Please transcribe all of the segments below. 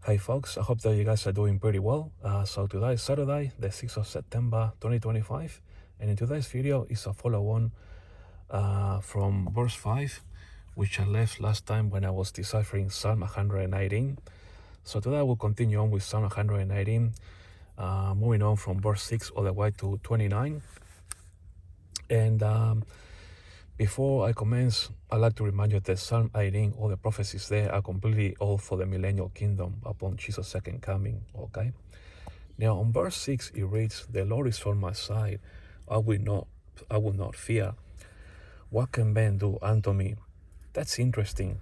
Hi folks, I hope that you guys are doing pretty well. So today is Saturday, the 6th of September 2025, and in today's video is a follow-on from verse 5, which I left last time when I was deciphering Psalm 118. So today I will continue on with Psalm 118, moving on from verse 6 all the way to 29. And before I commence, I'd like to remind you that Psalm 18, all the prophecies there are completely all for the millennial kingdom upon Jesus' second coming, okay? Now on verse 6 it reads, "The Lord is on my side, I will not fear. What can man do unto me?" That's interesting.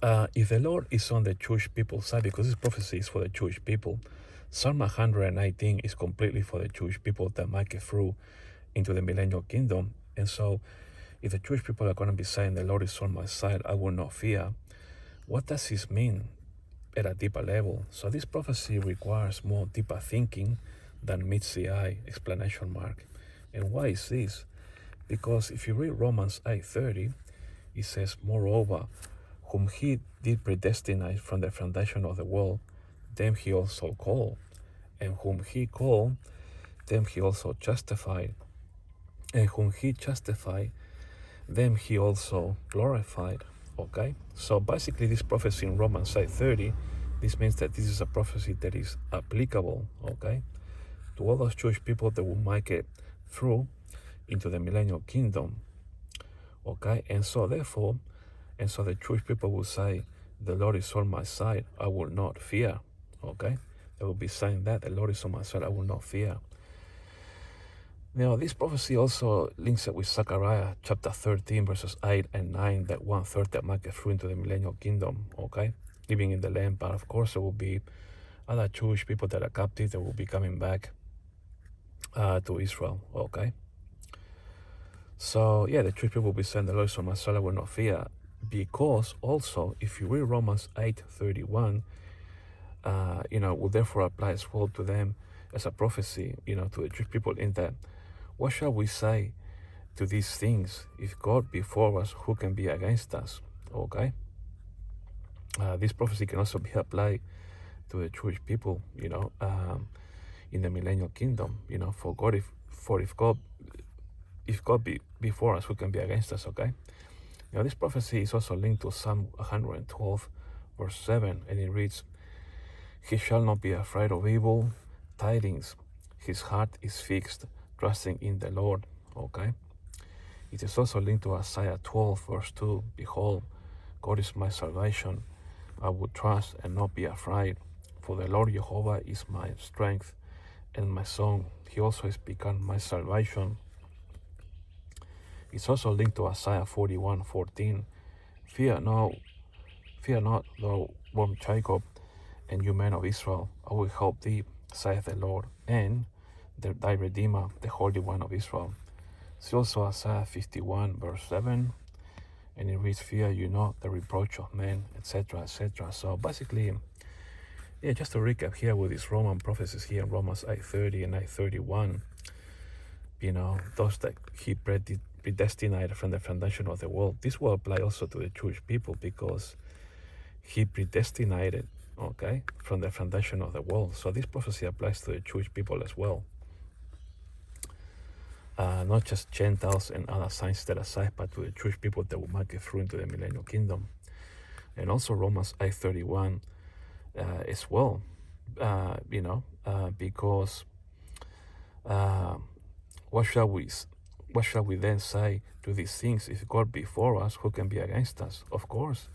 If the Lord is on the Jewish people's side, because this prophecy is for the Jewish people, Psalm 119 is completely for the Jewish people that make it through into the millennial kingdom. And so if the Jewish people are going to be saying, "The Lord is on my side, I will not fear," what does this mean at a deeper level? So this prophecy requires more deeper thinking than meets the eye explanation mark. And why is this? Because if you read Romans 8:30, it says, "Moreover, whom he did predestinate from the foundation of the world, them he also called. And whom he called, them he also justified. And whom he justified, them he also glorified." Okay, so basically this prophecy in Romans 8:30, this means that this is a prophecy that is applicable, okay, to all those Jewish people that will make it through into the millennial kingdom, okay. And so therefore, the Jewish people will say, "The Lord is on my side, I will not fear," okay. They will be saying that, "The Lord is on my side, I will not fear." Now, this prophecy also links it with Zechariah chapter 13, verses 8 and 9, that 1/3 that make it through into the millennial kingdom, okay, living in the land. But of course, there will be other Jewish people that are captive that will be coming back to Israel, okay. So, yeah, the Jewish people will be saying, "The Lord is on my side, I will not fear," because also, if you read Romans 8:31, will therefore apply as well to them as a prophecy, to the Jewish people, in that, "What shall we say to these things? If God be for us, who can be against us?" Okay. This prophecy can also be applied to the Jewish people, in the millennial kingdom. If God be for us, who can be against us? Okay. Now this prophecy is also linked to Psalm 112, verse 7, and it reads, "He shall not be afraid of evil tidings. His heart is fixed, trusting in the Lord." Okay. It is also linked to Isaiah 12, verse 2. "Behold, God is my salvation. I will trust and not be afraid. For the Lord Jehovah is my strength and my song. He also has become my salvation." It's also linked to Isaiah 41:14. Fear not, thou worm Jacob, and you men of Israel. I will help thee, saith the Lord, and thy Redeemer, the Holy One of Israel." It's also Isaiah 51, verse 7, and it reads, "Fear you not the reproach of men," etc., etc. So basically, yeah, just to recap here with these Roman prophecies here in Romans 8:30 and 8:31, those that he predestinated from the foundation of the world, this will apply also to the Jewish people, because he predestinated, okay, from the foundation of the world. So this prophecy applies to the Jewish people as well. Not just Gentiles and other signs that are aside, but to the Jewish people that will make it through into the millennial kingdom. And also Romans 8:31 as well, because what shall we then say to these things? If God be for us, who can be against us? Of course,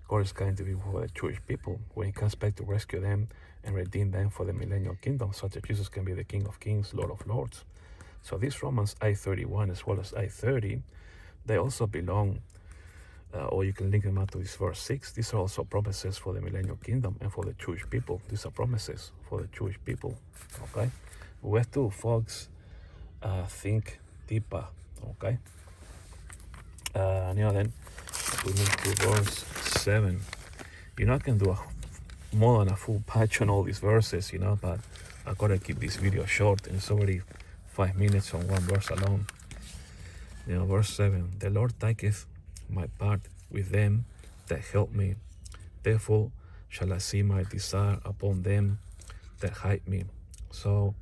God is going to be for the Jewish people when he comes back to rescue them and redeem them for the millennial kingdom, so that Jesus can be the King of Kings, Lord of Lords. So these Romans 8:31 as well as 8:30, they also belong, or you can link them up to this verse 6. These are also promises for the millennial kingdom and for the Jewish people. These are promises for the Jewish people, okay? We have to, folks, think deeper, okay? Now then, we move to verse 7. I can do more than a full patch on all these verses, but I gotta keep this video short, and it's already 5 minutes on one verse alone. Verse 7, "The Lord taketh my part with them that help me. Therefore shall I see my desire upon them that hate me. So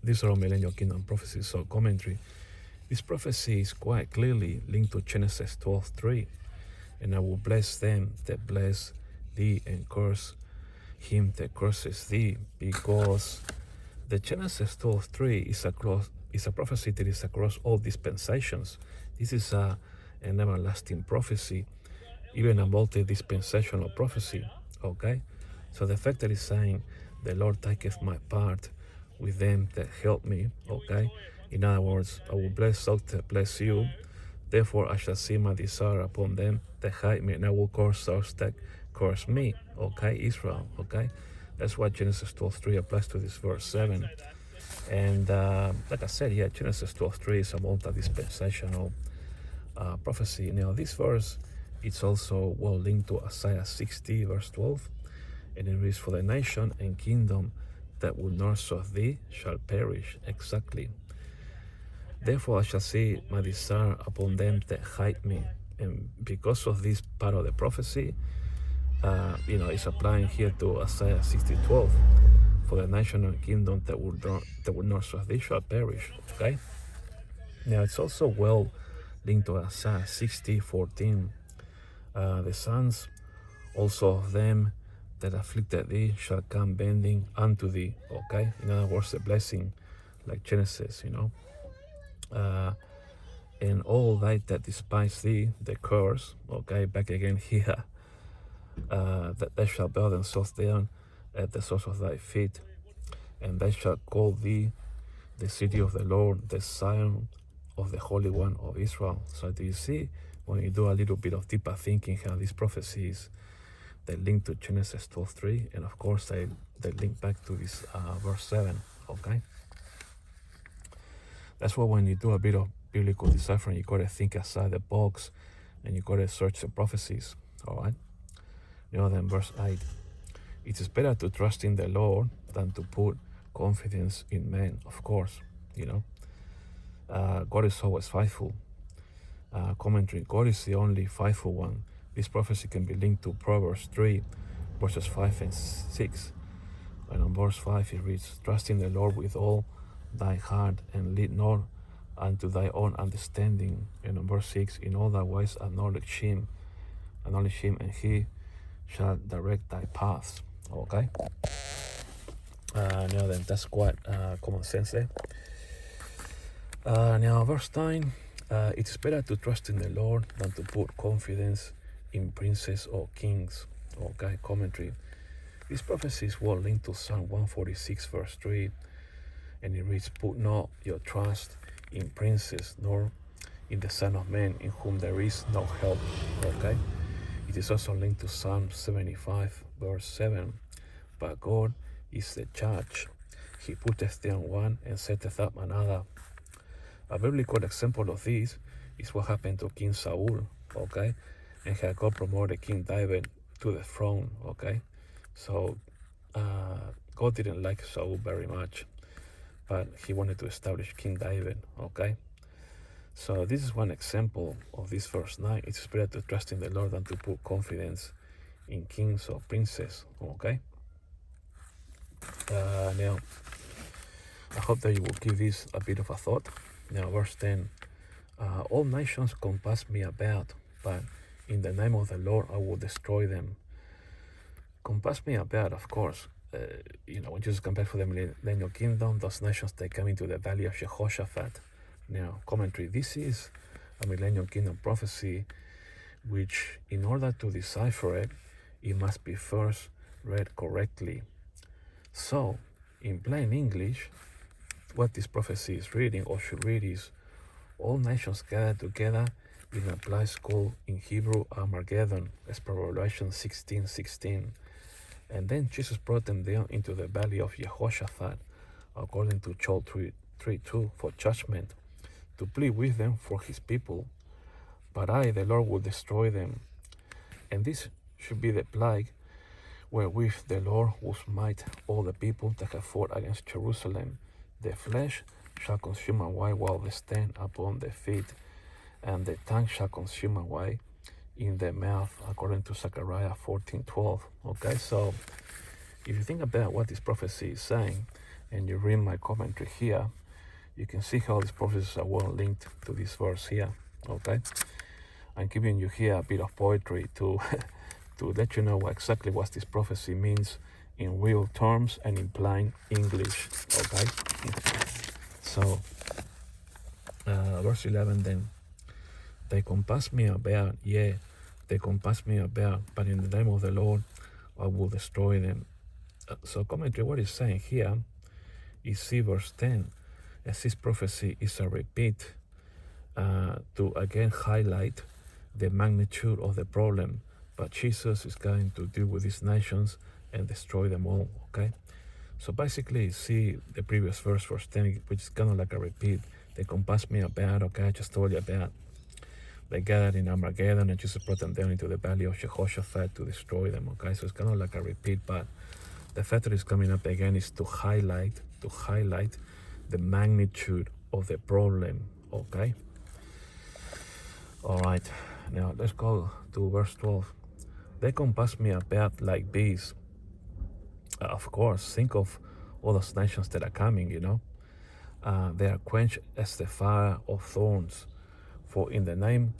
these are all millennial kingdom prophecies. So commentary. This prophecy is quite clearly linked to Genesis 12:3. And I will bless them that bless thee, and curse him that curses thee, because the Genesis 12:3 is a prophecy that is across all dispensations. This is an everlasting prophecy, even a multi-dispensational prophecy. Okay, so the fact that it's saying, "The Lord taketh my part with them that help me." Okay, in other words, I will bless those that bless you. Therefore, I shall see my desire upon them that hate me, and I will curse those that curse me. Okay, Israel. Okay, that's what Genesis 12:3 applies to this verse 7. And like I said, yeah, Genesis 12:3 is a multi-dispensational prophecy. Now, this verse it's also well linked to Isaiah 60, verse 12, and it reads, "For the nation and kingdom that will not serve thee shall perish." Exactly. "Therefore I shall see my desire upon them that hate me." And because of this part of the prophecy, it's applying here to Isaiah 60:12. "For the nation and kingdom that will not serve thee shall perish." Okay. Now it's also well linked to Isaiah 60:14. "The sons also of them that afflicted thee shall come bending unto thee." Okay. In other words, the blessing, like Genesis, "and all they that despise thee, the curse." Okay, back again here. "That they shall bow themselves down at the source of thy feet, and they shall call thee the city of the Lord, the Zion of the Holy One of Israel." So do you see, when you do a little bit of deeper thinking, how these prophecies, they link to Genesis 12:3, and of course they link back to this verse 7. Okay, that's why when you do a bit of biblical deciphering, you got to think outside the box, and you got to search the prophecies. All right. Then verse 8, "It is better to trust in the Lord than to put confidence in men." Of course, God is always faithful. Commentary: God is the only faithful one. This prophecy can be linked to Proverbs 3, verses 5 and 6. And on verse 5 it reads, "Trust in the Lord with all thy heart, and lean not unto thy own understanding." And on verse 6, "In all thy ways acknowledge him, and he shall direct thy paths." Okay. Now then, that's quite common sense there. Now verse 9, "It is better to trust in the Lord than to put confidence in princes or kings." Okay, commentary: this prophecy is well linked to Psalm 146, verse 3, and it reads, "Put not your trust in princes, nor in the Son of Man, in whom there is no help." Okay. It is also linked to Psalm 75, verse 7. "But God is the judge. He putteth down one and setteth up another." A biblical example of this is what happened to King Saul, okay? And how God promoted King David to the throne, okay? So God didn't like Saul very much, but he wanted to establish King David, okay? So this is one example of this verse 9. It's better to trust in the Lord than to put confidence in kings or princes, okay? Now, I hope that you will give this a bit of a thought. Now, verse 10, "All nations compass me about, but in the name of the Lord I will destroy them." Compass me about, of course. When Jesus came back for the millennial kingdom, those nations, they come into the valley of Jehoshaphat. Now, commentary: this is a millennial kingdom prophecy, which, in order to decipher it, it must be first read correctly. So, in plain English, what this prophecy is reading, or should read, is all nations gathered together in a place called in Hebrew Armageddon, as per Revelation 16:16. And then Jesus brought them down into the valley of Jehoshaphat, according to Joel 3:2, for judgment, to plead with them for his people. But I, the Lord, will destroy them. And this should be the plague wherewith the Lord will smite all the people that have fought against Jerusalem. The flesh shall consume away while they stand upon their feet, and the tongue shall consume away, in their mouth, according to Zechariah 14:12. Okay, so if you think about what this prophecy is saying, and you read my commentary here, you can see how these prophecies are well linked to this verse here. Okay, I'm giving you here a bit of poetry to to let you know exactly what this prophecy means in real terms and in plain English. Okay, so verse 11 then. They compass me about, yeah, they compass me about, but in the name of the Lord I will destroy them. So commentary, what it's saying here is, see verse 10, as this prophecy is a repeat to again highlight the magnitude of the problem, but Jesus is going to deal with these nations and destroy them all. Okay, so basically see the previous verse 10, which is kind of like a repeat. They compass me about, okay, I just told you about. They gathered in Armageddon and Jesus brought them down into the valley of Jehoshaphat to destroy them. Okay, so it's kind of like a repeat, but the fact that it's coming up again is to highlight the magnitude of the problem. Okay, all right, now let's go to verse 12. They compass me about like bees. Of course, think of all those nations that are coming, you know. They are quenched as the fire of thorns, for in the name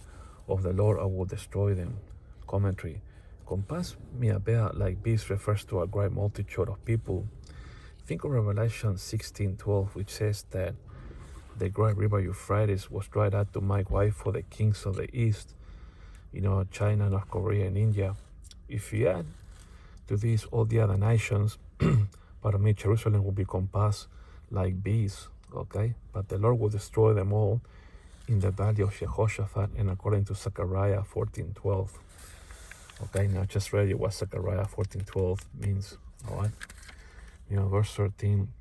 of the Lord I will destroy them. Commentary. Compass me about like bees refers to a great multitude of people. Think of Revelation 16:12, which says that the great river Euphrates was dried up to make way for the kings of the east, you know, China, North Korea, and India. If you add to these all the other nations, pardon me, Jerusalem will be compassed like bees, okay? But the Lord will destroy them all in the valley of Jehoshaphat, and according to Zechariah 14:12. Okay, now just read you what Zechariah 14:12 means, all right? You know, verse 13,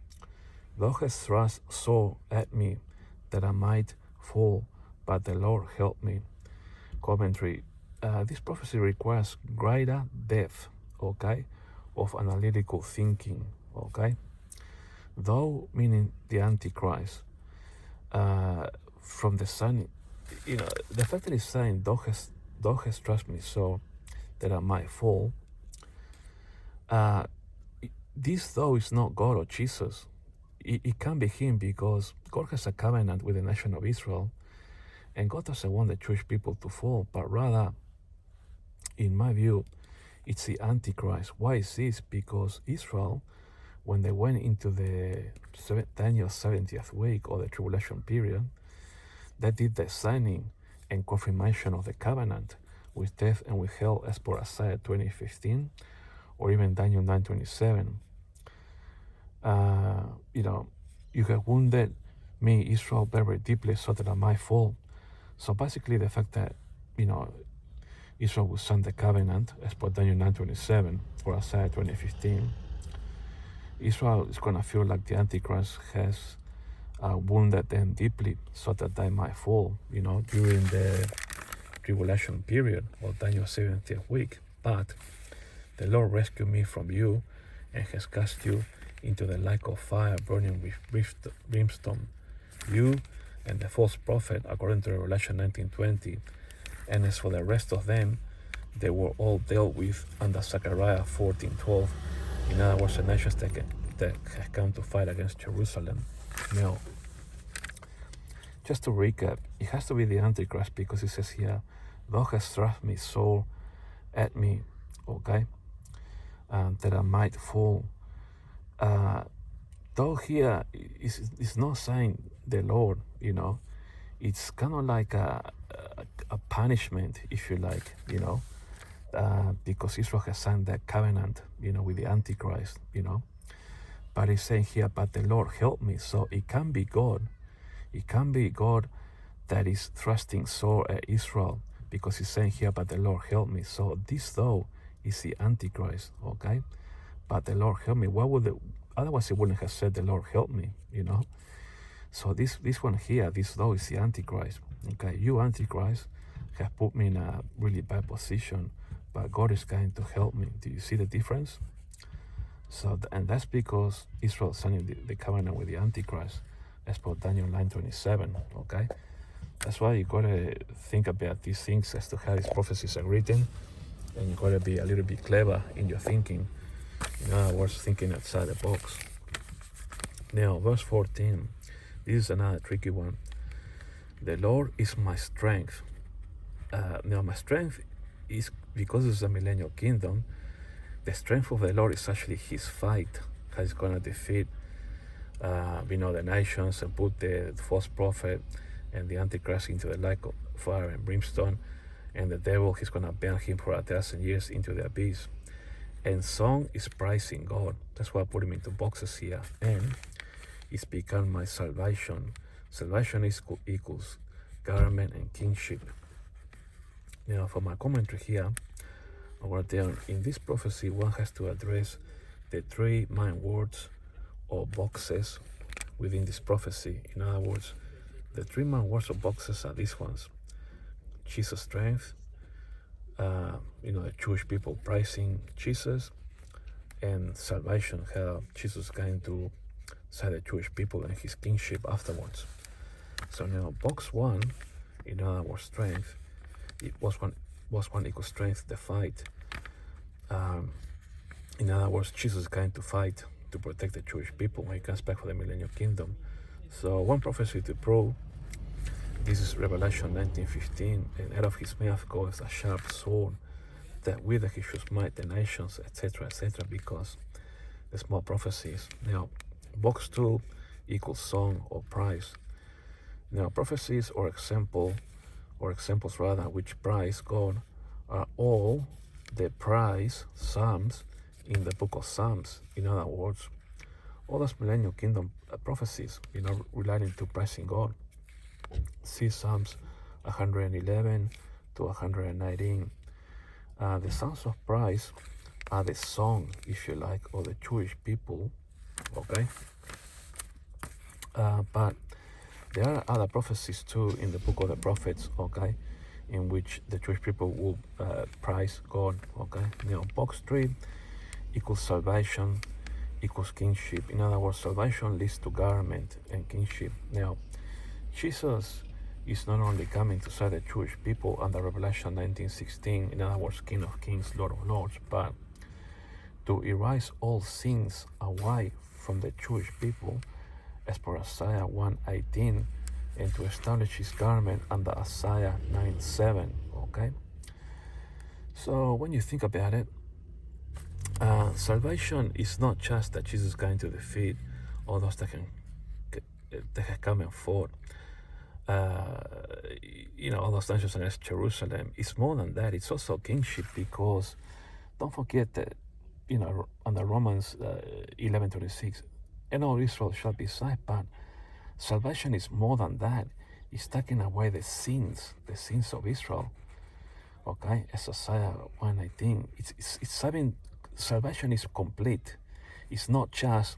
thou hast thrust sore at me that I might fall, but the Lord helped me. Commentary, this prophecy requires greater depth, okay, of analytical thinking, okay? Thou, meaning the Antichrist, from the sun, you know, the fact that it's saying, thou hast thrust me so that I might fall, this though is not God or Jesus. It can be him, because God has a covenant with the nation of Israel, and God doesn't want the Jewish people to fall, but rather, in my view, it's the Antichrist. Why is this? Because Israel, when they went into the Daniel 70th week, or the tribulation period, they did the signing and confirmation of the covenant with death and with hell, as per Isaiah 20:15, or even Daniel 9:27. You know, you have wounded me, Israel, very deeply, so that I might fall. So basically, the fact that, you know, Israel will sign the covenant, as per Daniel 9:27 or Isaiah 20:15, Israel is going to feel like the Antichrist has wounded them deeply, so that they might fall, you know, during the tribulation period, or Daniel 70th week. But the Lord rescued me from you, and has cast you into the lake of fire burning with brimstone, you and the false prophet, according to Revelation 19:20. And as for the rest of them, they were all dealt with under Zechariah 14:12. In other words, the nations that have come to fight against Jerusalem. Now, just to recap, it has to be the Antichrist, because it says here, thou hast thrust me sore at me, okay, that I might fall. Though here is not saying the Lord, you know, it's kind of like a punishment, if you like, you know, because Israel has signed that covenant, you know, with the Antichrist, you know. But it's saying here, but the Lord helped me. So it can be God. It can be God that is thrusting sore at Israel, because he's saying here, but the Lord helped me. So this though is the Antichrist, okay? But the Lord helped me. What would otherwise he wouldn't have said the Lord helped me, you know? So this one here, this though is the Antichrist. Okay, you Antichrist have put me in a really bad position, but God is going to help me. Do you see the difference? So, and that's because Israel signed the covenant with the Antichrist, as per Daniel 9:27. Okay, That's why you gotta think about these things as to how these prophecies are written, and you gotta be a little bit clever in your thinking. In other words, thinking outside the box. Now, verse 14. This is another tricky one. The Lord is my strength. Now, my strength is because it's a millennial kingdom. The strength of the Lord is actually His fight. How He's gonna defeat, the nations and put the false prophet and the Antichrist into the lake of fire and brimstone, and the devil, he's gonna burn him for 1,000 years into the abyss. And song is praising God. That's why I put him into boxes here. And it's become my salvation. Salvation is equals government and kingship. Now, for my commentary here, I want to tell you, in this prophecy, one has to address the three main words or boxes within this prophecy. In other words, the three main words or boxes are these ones: Jesus' strength, the Jewish people praising Jesus, and salvation, how Jesus is going to save the Jewish people and his kingship afterwards. So now, box one, in other words, strength, it was one equals strength, the fight. In other words, Jesus is going to fight to protect the Jewish people when he comes back for the millennial kingdom. So one prophecy to prove this is Revelation 19:15, and out of his mouth goes a sharp sword, that with it he should smite the nations, etc., etc., because the small prophecies. Now, box 2 equals song or praise. Now, prophecies or examples which praise God are all the praise psalms in the book of Psalms. In other words, all those millennial kingdom prophecies, relating to praising God. See Psalms 111 to 119. The Psalms of praise are the song, if you like, of the Jewish people, okay? But there are other prophecies too in the book of the prophets, okay, in which the Jewish people will praise God, okay? Box 3 equals salvation, equals kingship. In other words, salvation leads to government and kingship. Now, Jesus is not only coming to save the Jewish people under Revelation 19:16, in other words, King of Kings, Lord of Lords, but to erase all sins away from the Jewish people, as per Isaiah 1:18, and to establish his government under Isaiah 9:7, okay? So when you think about it, salvation is not just that Jesus is going to defeat all those that have come and fought, all those nations against Jerusalem. It's more than that. It's also kingship, because don't forget that, under Romans 11:26, and all Israel shall be saved. But salvation is more than that. It's taking away the sins of Israel. Okay, as Isaiah 1:18, it's having salvation is complete. It's not just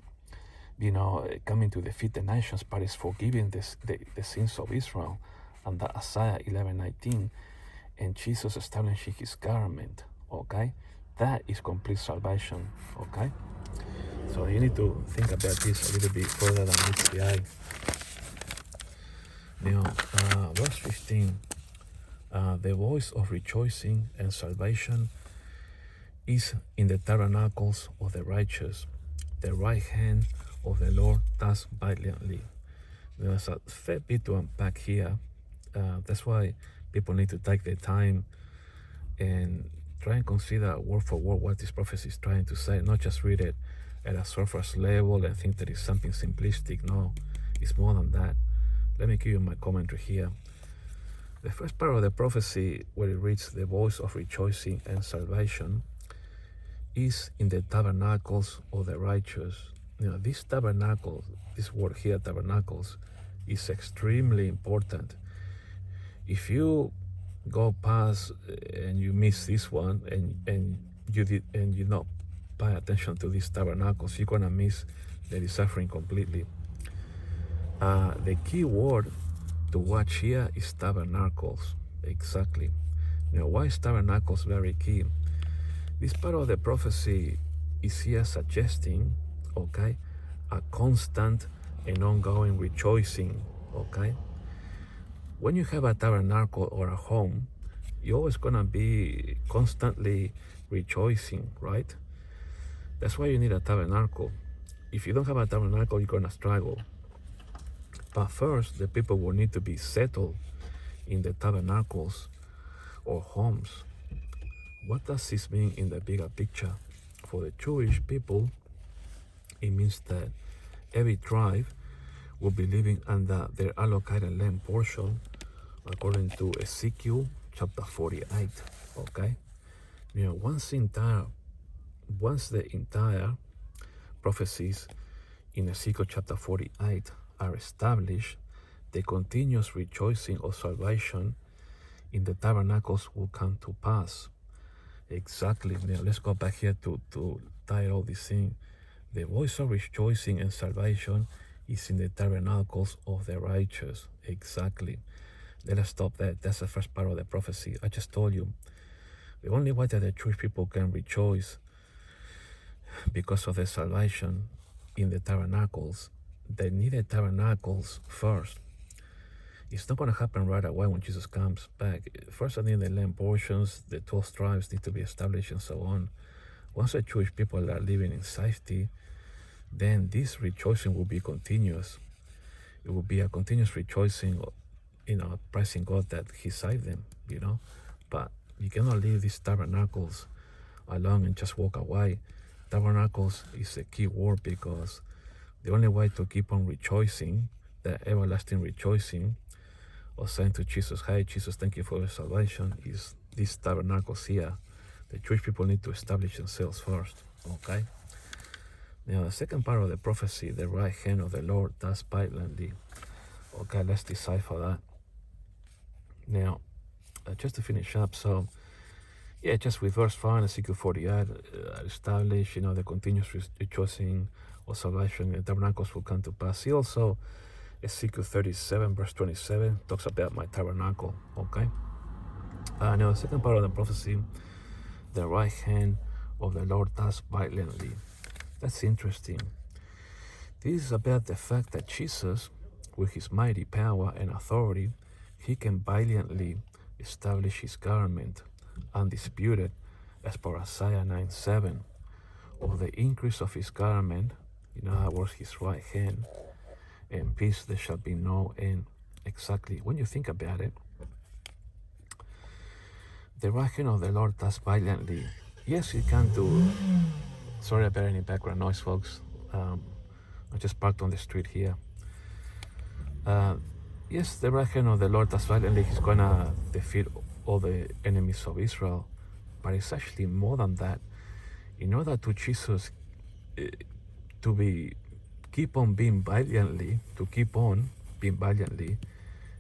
coming to defeat the nations, but it's forgiving the sins of Israel under Isaiah 11:19, and Jesus establishing his government. Okay, that is complete salvation. Okay, so you need to think about this a little bit further than meets the eye. Now, verse 15, the voice of rejoicing and salvation is in the tabernacles of the righteous. The right hand of the Lord does valiantly. There's a fair bit to unpack here. That's why people need to take their time and try and consider word for word what this prophecy is trying to say, not just read it at a surface level and think that it's something simplistic. No, it's more than that. Let me give you my commentary here. The first part of the prophecy, where it reads the voice of rejoicing and salvation, is in the tabernacles of the righteous. This tabernacle, this word here, tabernacles, is extremely important. If you go past and you miss this one, and you not pay attention to these tabernacles, you're gonna miss the deciphering completely. The key word to watch here is tabernacles. Exactly. Why is tabernacles very key? This part of the prophecy is here suggesting, okay, a constant and ongoing rejoicing, okay? when you have a tabernacle or a home, you're always gonna be constantly rejoicing, right? That's why you need a tabernacle. If you don't have a tabernacle, you're gonna struggle. But first, the people will need to be settled in the tabernacles or homes. What does this mean in the bigger picture? For the Jewish people, it means that every tribe will be living under their allocated land portion according to Ezekiel chapter 48. Okay? You know, once the entire prophecies in Ezekiel chapter 48 are established, the continuous rejoicing of salvation in the tabernacles will come to pass. Exactly. Now let's go back here to tie all this thing. The voice of rejoicing and salvation is in the tabernacles of the righteous. Exactly. Let us stop that. That's the first part of the prophecy. I just told you. The only way that the Jewish people can rejoice because of the salvation in the tabernacles, they needed tabernacles first. It's not going to happen right away when Jesus comes back. First, I need the land portions, the 12 tribes need to be established and so on. Once the Jewish people are living in safety, then this rejoicing will be continuous. It will be a continuous rejoicing, praising God that He saved them, But you cannot leave these tabernacles alone and just walk away. Tabernacles is a key word because the only way to keep on rejoicing, the everlasting rejoicing, or saying to Jesus, hey, Jesus, thank you for your salvation, is these tabernacles here. The Jewish people need to establish themselves first, okay? Now, the second part of the prophecy, the right hand of the Lord does violently. Okay, let's decipher that. Now, just to finish up, so, yeah, just with verse 5, Ezekiel 48, establish, the continuous rejoicing of salvation, the tabernacles will come to pass. He also, Ezekiel 37, verse 27, talks about my tabernacle, okay? Now, the second part of the prophecy, the right hand of the Lord does violently. That's interesting. This is about the fact that Jesus, with his mighty power and authority, he can valiantly establish his government, undisputed, as per Isaiah 9:7, of the increase of his government, in other words, his right hand, and peace there shall be no end. Exactly. When you think about it, the right hand of the Lord does violently. Yes, he can do. Sorry about any background noise, folks. I just parked on the street here. Yes, the right hand of the Lord does violently. He's gonna defeat all the enemies of Israel, but it's actually more than that. In order to Jesus to keep on being valiantly,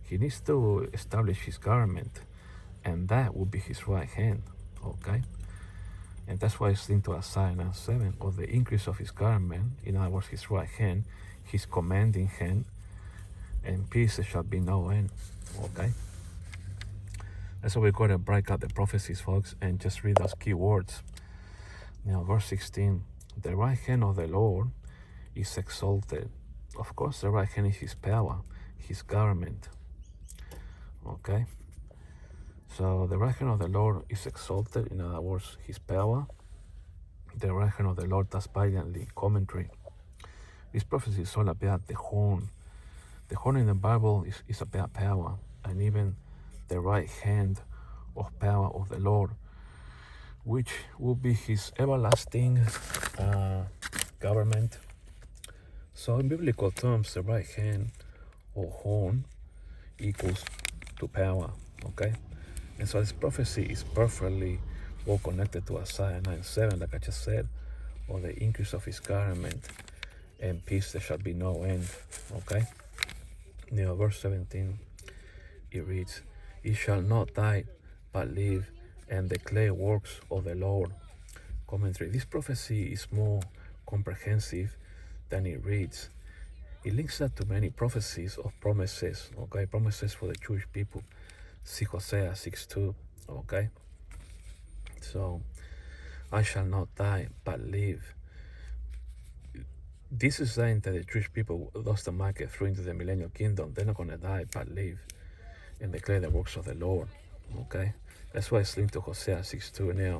he needs to establish his government, and that will be his right hand. Okay. And that's why it's linked to Isaiah 9:7, of the increase of his government, in other words, his right hand, his commanding hand, and peace there shall be no end. Okay? That's why we're going to break out the prophecies, folks, and just read those key words. Now, verse 16, the right hand of the Lord is exalted. Of course, the right hand is his power, his government. Okay? So the right hand of the Lord is exalted, in other words, his power. The right hand of the Lord does valiantly. Commentary. This prophecy is all about the horn. The horn in the Bible is about power, and even the right hand of power of the Lord, which will be his everlasting government. So in biblical terms, the right hand or horn equals to power, okay? And so this prophecy is perfectly well connected to Isaiah 9:7, like I just said, or the increase of his government and peace there shall be no end, okay? Now verse 17, it reads, he shall not die but live and declare works of the Lord. Commentary. This prophecy is more comprehensive than it reads. It links that to many prophecies of promises, okay? Promises for the Jewish people. See Hosea 6:2, okay? So, I shall not die but live. This is saying that the Jewish people, those that might get through into the millennial kingdom, they're not going to die but live. and declare the works of the Lord. Okay, that's why it's linked to Hosea 6:2. Now,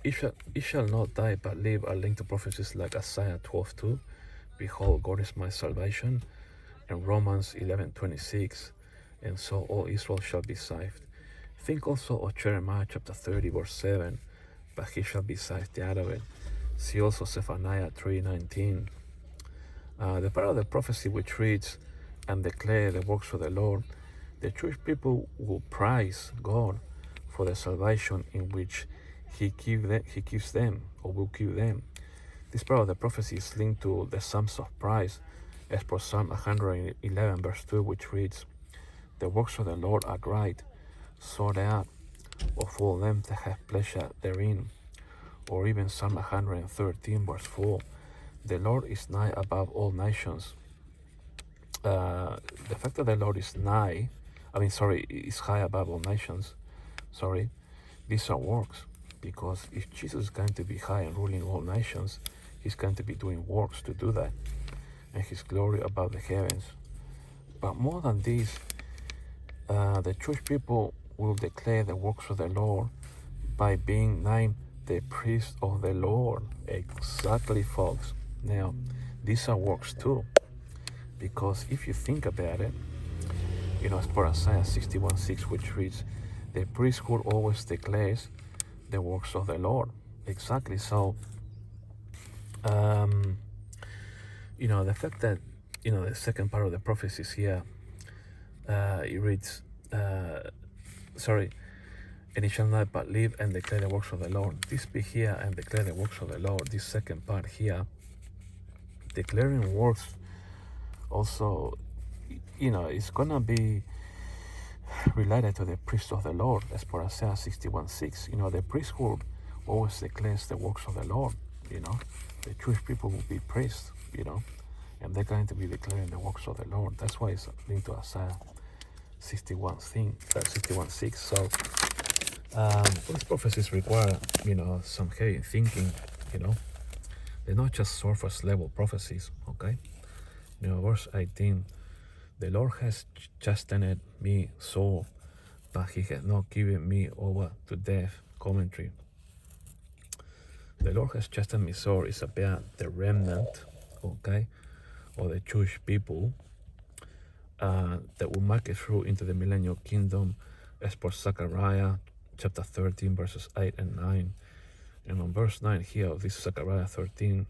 it shall not die but live are linked to prophecies like Isaiah 12:2. Behold, God is my salvation, and Romans 11:26. And so all Israel shall be saved. Think also of Jeremiah chapter 30 verse 7. But he shall be saved out of it. See also Zephaniah 3:19. The part of the prophecy which reads, and declare the works of the Lord, the Jewish people will praise God for the salvation in which He gives them, or will give them. This part of the prophecy is linked to the Psalms of praise, as per Psalm 111 verse 2, which reads, the works of the Lord are great, sought out of all them that have pleasure therein. Or even Psalm 113 verse 4, the Lord is nigh above all nations. The fact that the Lord is is high above all nations, these are works, because if Jesus is going to be high and ruling all nations, He's going to be doing works to do that, and His glory above the heavens. But more than this, the Jewish people will declare the works of the Lord by being named the priest of the Lord. Exactly, folks. Now, these are works too, because if you think about it, as per Isaiah 61:6, which reads, the priesthood always declares the works of the Lord. Exactly. So, the fact that, the second part of the prophecies here, it reads, and it shall not but live and declare the works of the Lord. This be here and declare the works of the Lord. This second part here, declaring works, also, it's gonna be related to the priest of the Lord, as per Isaiah 61:6. The priesthood always declares the works of the Lord. The Jewish people will be priests, and they're going to be declaring the works of the Lord. That's why it's linked to Isaiah 61:6. So those prophecies require, some heavy thinking. They're not just surface level prophecies. Okay, verse 18. The Lord has chastened me sore, but He has not given me over to death. Commentary. The Lord has chastened me sore is about the remnant, okay, or the Jewish people that will make it through into the millennial kingdom, as per Zechariah chapter 13 verses 8 and 9. And on verse 9 here of this Zechariah 13,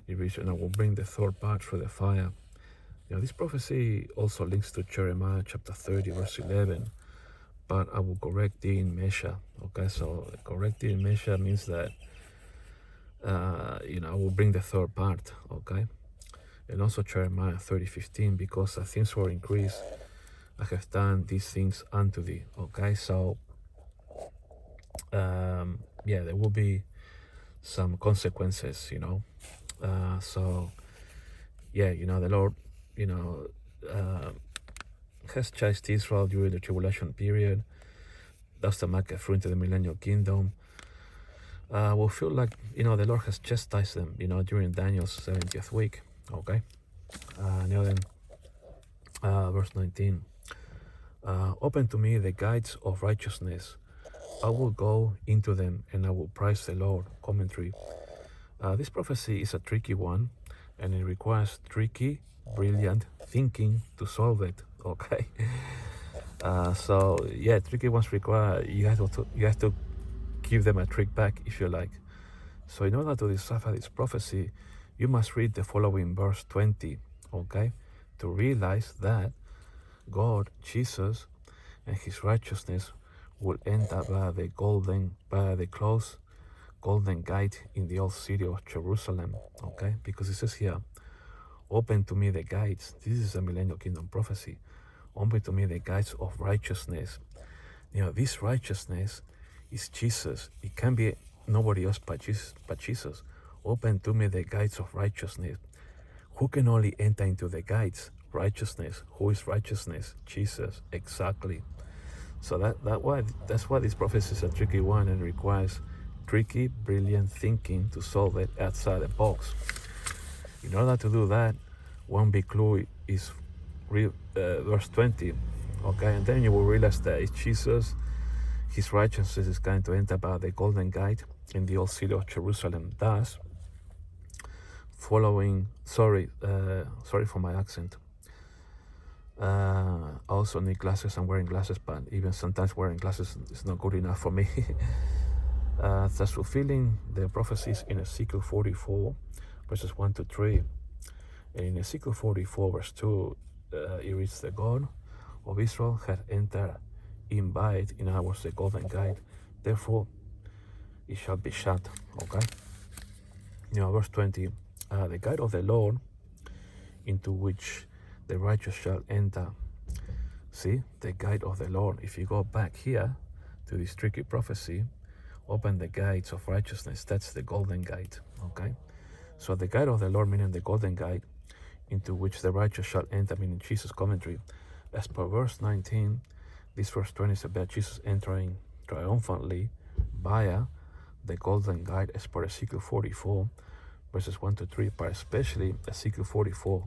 it reads, and I will bring the third part through the fire. This prophecy also links to Jeremiah chapter 30 verse 11, but I will correct thee in measure. Okay, so correct thee in measure means that I will bring the third part. Okay, and also Jeremiah 30:15, because as things were increased, I have done these things unto thee. Okay, so there will be some consequences. So the Lord has chased Israel during the tribulation period. That's to make it through into the millennial kingdom. We'll feel like the Lord has chastised them during Daniel's 70th week. Okay, now then, verse 19. Open to me the gates of righteousness. I will go into them and I will praise the Lord. Commentary. This prophecy is a tricky one, and it requires tricky, brilliant thinking to solve it. Okay. Tricky ones require you have to give them a trick back, if you like. So in order to decipher this prophecy, you must read the following verse 20. Okay, to realize that God, Jesus, and His righteousness will enter by the close golden gate in the old city of Jerusalem. Okay, because it says here, open to me the gates. This is a millennial kingdom prophecy. Open to me the gates of righteousness. This righteousness is Jesus. It can be nobody else but Jesus. Open to me the gates of righteousness. Who can only enter into the gates? Righteousness. Who is righteousness? Jesus. Exactly. So that's why this prophecy is a tricky one and requires tricky, brilliant thinking to solve it outside the box. In order to do that, one big clue is read verse 20, okay, and then you will realize that it's Jesus. His righteousness is going to enter by the golden gate in the old city of Jerusalem. Thus, following, sorry for my accent. I also need glasses. I'm wearing glasses, but even sometimes wearing glasses is not good enough for me. Thus fulfilling the prophecies in Ezekiel 44, verses 1 to 3. And in Ezekiel 44, verse 2, it reads, the God of Israel had entered in by it, in other words, the golden gate. Therefore, it shall be shut. Okay? Verse 20, the gate of the Lord, into which the righteous shall enter. See, the gate of the Lord. If you go back here to this tricky prophecy, open the gates of righteousness. That's the golden gate. Okay? So the gate of the Lord, meaning the golden gate, into which the righteous shall enter, meaning Jesus' commentary. As per verse 19, this verse 20 is about Jesus entering triumphantly via the golden gate, as per Ezekiel 44, verses 1 to 3, but especially Ezekiel 44,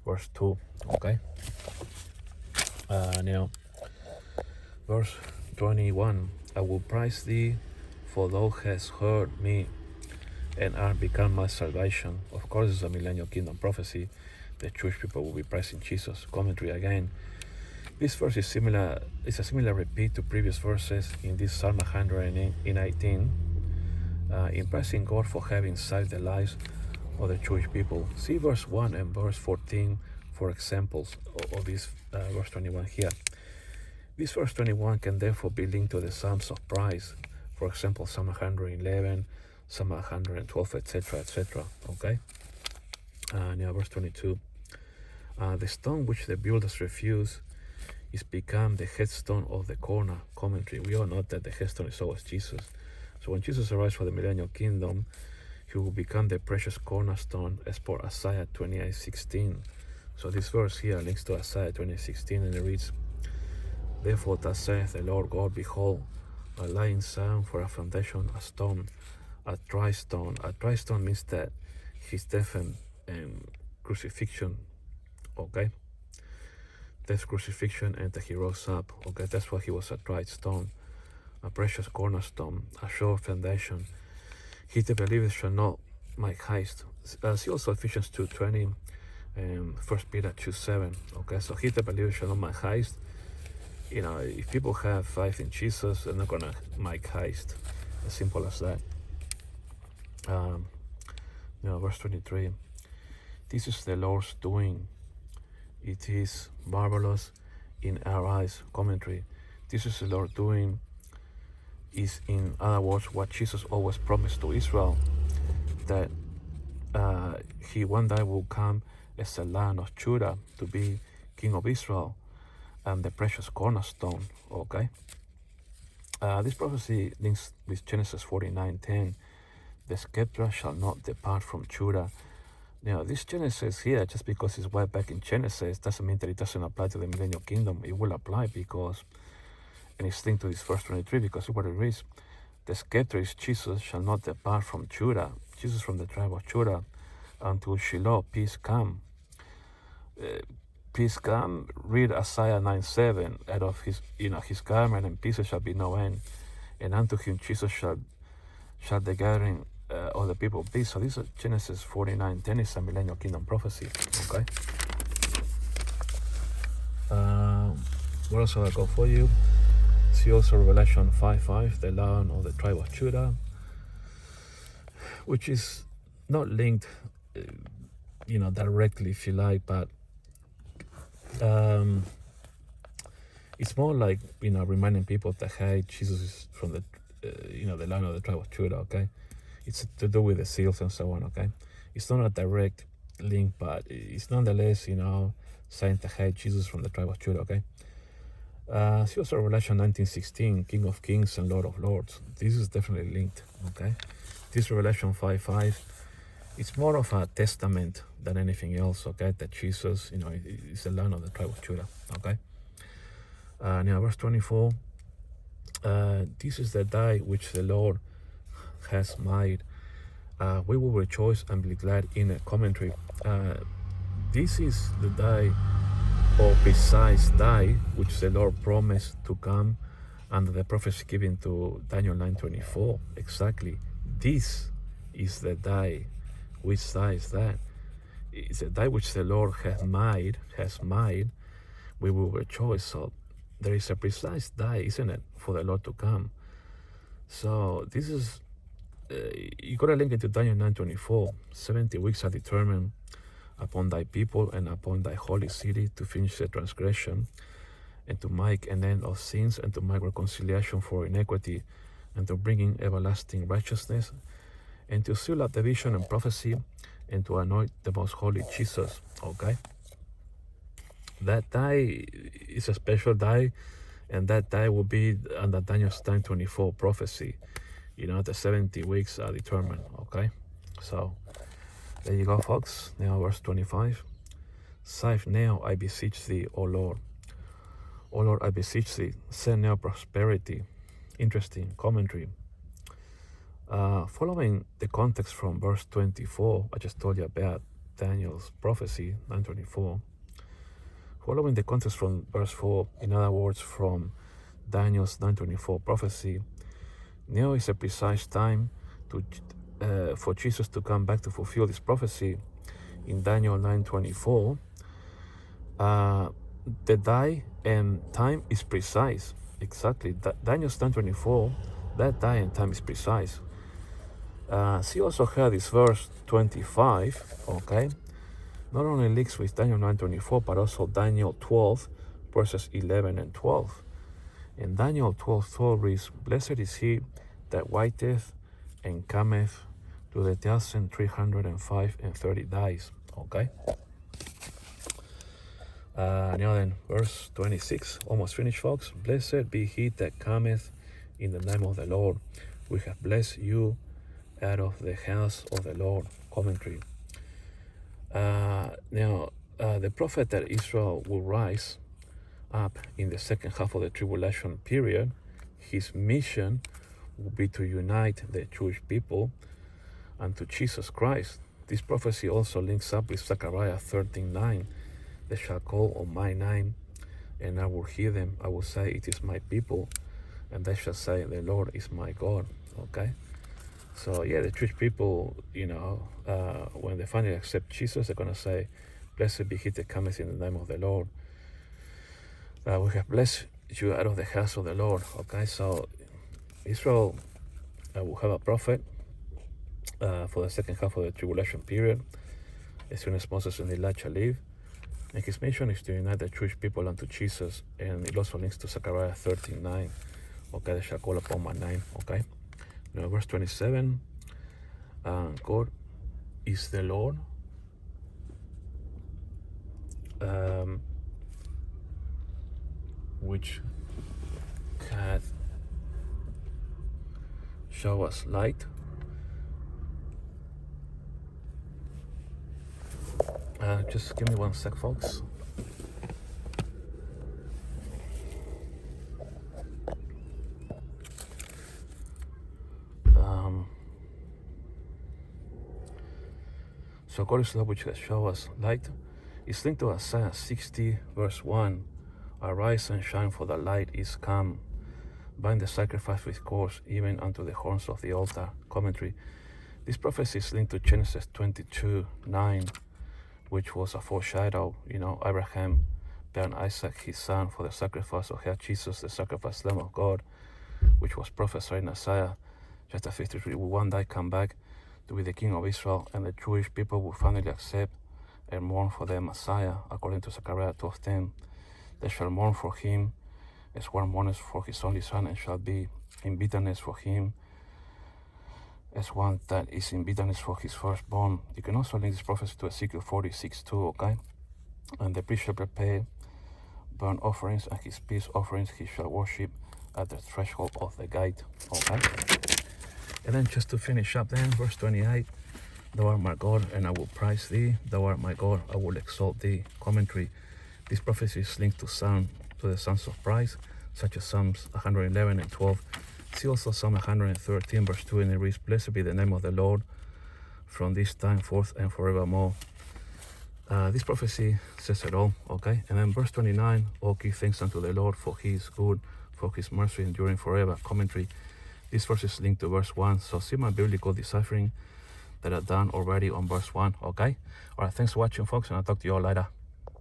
verse 2. Okay? Now, verse 21, I will praise thee, for thou hast heard me, and art become my salvation. Of course, it's a millennial kingdom prophecy. The Jewish people will be praising Jesus. Commentary again. This verse is similar. It's a similar repeat to previous verses in this Psalm 118, in praising God for having saved the lives of the Jewish people. See verse 1 and verse 14 for examples of this verse 21 here. This verse 21 can therefore be linked to the Psalms of praise. For example, Psalm 111, Psalm 112, etc., etc. Okay? Now verse 22. The stone which the builders refuse is become the headstone of the corner. Commentary. We all know that the headstone is always Jesus. So when Jesus arrives for the millennial kingdom, he will become the precious cornerstone, as per Isaiah 28:16. So this verse here links to Isaiah 28:16, and it reads, therefore thus saith the Lord God, behold, I lay in Zion for a foundation, a stone, a dry stone. A dry stone means that his death and crucifixion, okay? Death, crucifixion, and that he rose up, okay? That's why he was a dry stone, a precious cornerstone, a sure foundation. He that believeth shall not make haste. See also Ephesians 2:20 and 1 Peter 2:7, okay? So he that believeth shall not make haste. If people have faith in Jesus, they're not going to make haste. As simple as that. Verse 23. This is the Lord's doing. It is marvelous in our eyes. Commentary. This is the Lord doing is, in other words, what Jesus always promised to Israel, that he one day will come as the Lion of Judah to be King of Israel and the precious cornerstone. Okay? This prophecy links with Genesis 49:10. The scepter shall not depart from Judah. Now, this Genesis here, just because it's way back in Genesis, doesn't mean that it doesn't apply to the millennial kingdom. It will apply because, and it's linked to this verse 23, because what it reads, the scepter is Jesus shall not depart from Judah, Jesus from the tribe of Judah, until Shiloh, peace come. Peace come, read Isaiah 9:7, out of his garment and pieces shall be no end, and unto him Jesus shall the gathering of the people be. So this is Genesis 49:10, is a millennial kingdom prophecy. Okay. What else have I got for you? See also Revelation 5:5, the Lion of the tribe of Judah, which is not linked, directly, if you like, but it's more like, reminding people that, hey, Jesus is from the, the Lion of the tribe of Judah, okay? It's to do with the seals and so on, okay? It's not a direct link, but it's nonetheless, saying that, hey, Jesus from the tribe of Judah, okay? See also Revelation 19:16, King of Kings and Lord of Lords. This is definitely linked, okay? This Revelation 5:5, it's more of a testament than anything else, okay? That Jesus, is the Lion of the tribe of Judah, okay? Now, verse 24, this is the day which the Lord has made. We will rejoice and be glad in a. Commentary. This is the day or precise day which the Lord promised to come under the prophecy given to Daniel 9:24. Exactly. This is the day. Which day is that? It's a day which the Lord has made. We will rejoice. So there is a precise day, isn't it, for the Lord to come. So this is, you got to link it to Daniel 9:24. 70 weeks are determined upon thy people and upon thy holy city to finish the transgression and to make an end of sins and to make reconciliation for iniquity and to bring in everlasting righteousness and to seal up the vision and prophecy and to anoint the most holy Jesus. Okay, that day is a special day, and that day will be under Daniel's 9:24 prophecy. You know, the 70 weeks are determined. Okay, so there you go, folks. Now verse 25. Save now, I beseech thee, O Lord. O Lord, I beseech thee, send now prosperity. Interesting commentary. Following the context from verse 24, I just told you about Daniel's prophecy, 9:24. Following the context from verse 4, in other words, from Daniel's 9:24 prophecy, now is a precise time to for Jesus to come back to fulfill this prophecy in Daniel 9:24. The day and time is precise. Exactly. Daniel's 9:24, that day and time is precise. See also here this verse 25, okay, not only links with Daniel 9:24, but also Daniel 12, verses 11 and 12. In Daniel 12:12 reads, Blessed is he that waiteth and cometh to the 1,305 and 30 days. Okay. Now then, verse 26, almost finished, folks. Blessed be he that cometh in the name of the Lord. We have blessed you out of the house of the Lord. Commentary. Now, the prophet that Israel will rise up in the second half of the tribulation period, his mission will be to unite the Jewish people unto Jesus Christ. This prophecy also links up with Zechariah 13:9. They shall call on my name, and I will hear them. I will say, it is my people, and they shall say, the Lord is my God. Okay? So yeah, the Jewish people, you know, when they finally accept Jesus, they're going to say, blessed be he that cometh in the name of the Lord. We have blessed you out of the house of the Lord. Okay, so Israel will have a prophet for the second half of the tribulation period, as soon as Moses and Elijah leave. And his mission is to unite the Jewish people unto Jesus. And it also links to Zechariah 13:9. Okay, they shall call upon my name. Okay. Now verse 27. God is the Lord. Which can show us light. Just give me 1 sec, folks. So God is love which has shown us light. It's linked to Isaiah 60 verse 1. Arise and shine, for the light is come. Bind the sacrifice with cords, even unto the horns of the altar. Commentary. This prophecy is linked to Genesis 22:9, which was a foreshadow. You know, Abraham burned Isaac, his son, for the sacrifice of Jesus, the sacrifice lamb of God, which was prophesied in Isaiah chapter 53. Will one day come back to be the king of Israel, and the Jewish people will finally accept and mourn for their Messiah, according to Zechariah 12:10. They shall mourn for him as one mourneth for his only son, and shall be in bitterness for him as one that is in bitterness for his firstborn. You can also link this prophecy to Ezekiel 46:2, okay? And the priest shall prepare burnt offerings, and his peace offerings he shall worship at the threshold of the gate, okay? And then just to finish up then, verse 28, thou art my God, and I will praise thee. Thou art my God, I will exalt thee. Commentary. This prophecy is linked to the Psalms of Praise, such as Psalms 111 and 12. See also Psalm 113 verse 2, and it reads, Blessed be the name of the Lord from this time forth and forevermore. This prophecy says it all, okay? And then verse 29, oh, give thanks unto the Lord, for he is good, for his mercy enduring forever. Commentary. This verse is linked to verse 1, so see my biblical deciphering that I've done already on verse 1, okay? All right, thanks for watching, folks, and I'll talk to you all later.